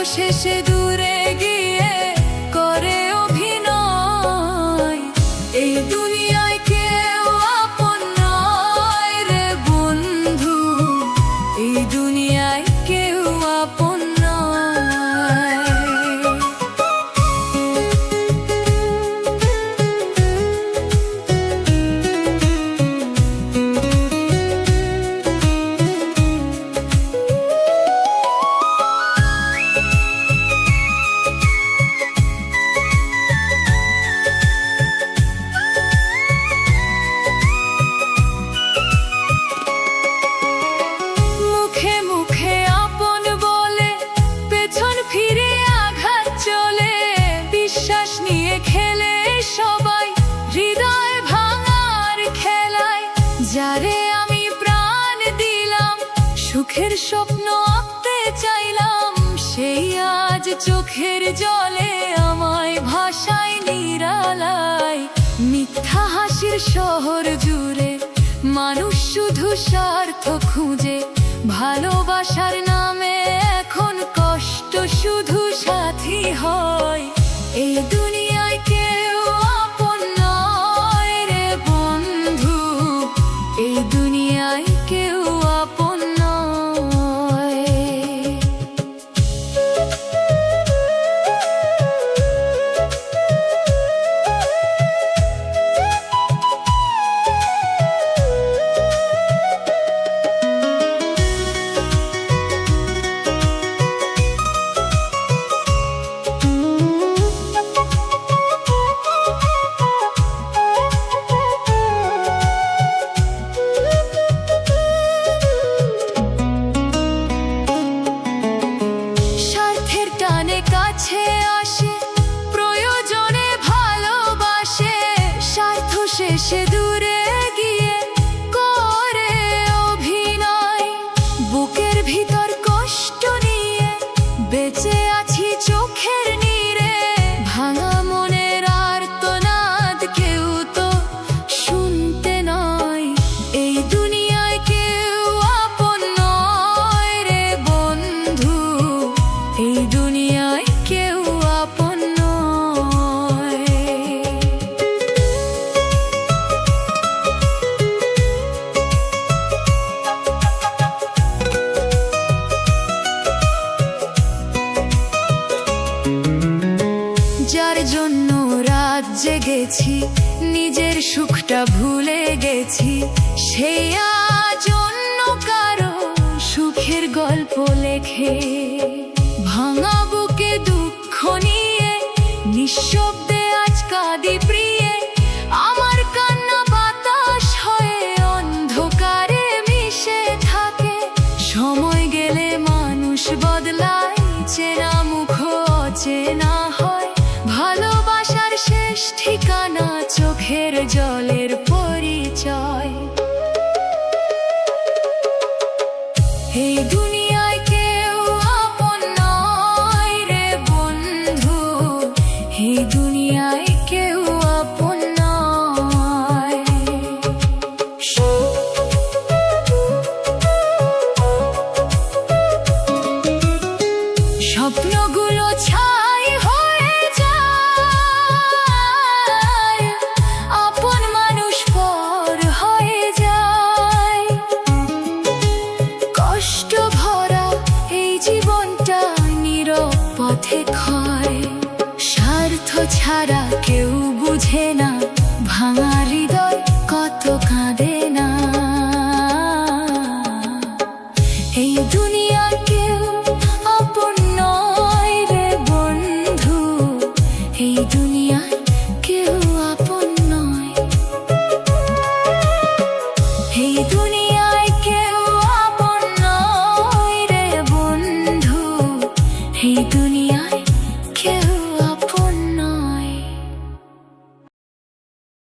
শেষে দূরে গিয়ে করে অভিনয়। এই দুনিয়ায় কেউ আপন নয় রে বন্ধু, এই দুনিয়ায় কেউ আপন নয়। যারে আমি প্রাণ দিলাম, সুখের স্বপ্ন আঁকতে চাইলাম, সেই আজ চোখের জলে আমায় ভাষায় নিরালায়। মিথ্যা হাসির শহর জুড়ে মানুষ শুধু স্বার্থ খুঁজে, ভালোবাসার নামে এখন কষ্ট শুধু সাথী হয়। এই দুনিয়ায় কেউ আপন নয় রে বন্ধু, এই দুনিয়ায় কেউ আপন নয়। কাছে আসে, প্রয়োজনে ভালোবাসে, স্বার্থ শেষে দূরে গিয়ে করে অভিনয়। বুকের ভিতর কষ্ট নিয়ে বেঁচে আছি চোখের নীরে, ভাঙা মনের আর্তনাদ কেউ তো শুনতে নয়। এই দুনিয়ায় কেউ আপন নয় রে বন্ধু, এই দুনিয়ায় কেউ আপন নয়। যার জন্য রাত জেগেছি, নিজের সুখটা ভুলে গেছি, সেই আজ অন্য কারো সুখের গল্প লেখে। ভাঙা বুকে দুঃখ নিয়ে নিঃশব্দে আজ কাঁদি প্রিয়ে, আমার কান্না বাতাস হয়ে অন্ধকারে মিশে থাকে। সময় গেলে মানুষ বদলায়, চেনা মুখ অচেনা হয়, ভালোবাসার শেষ ঠিকানা চোখের জলের পরিচয়। এই দুনিয়ায় কেউ আপন নয় রে বন্ধু, এই দুনিয়ায় কেউ আপন নয়। স্বপ্নগুলো ছাই হয়ে যায়, আপন মানুষ পর হয়ে যায়। কষ্ট ভরা এই জীবনটা নীরব পথে ক্ষয়, স্বার্থ ছাড়া কেউ বুঝে না, ভাঙা হৃদয় কত কাঁদে না। এই দুনিয়া কেউ আপন নয় রে বন্ধু, এই দুনিয়ায় কেউ আপন নয়। এই দুনিয়ায় কেউ আপন নয় রে বন্ধু, এই দুনিয়া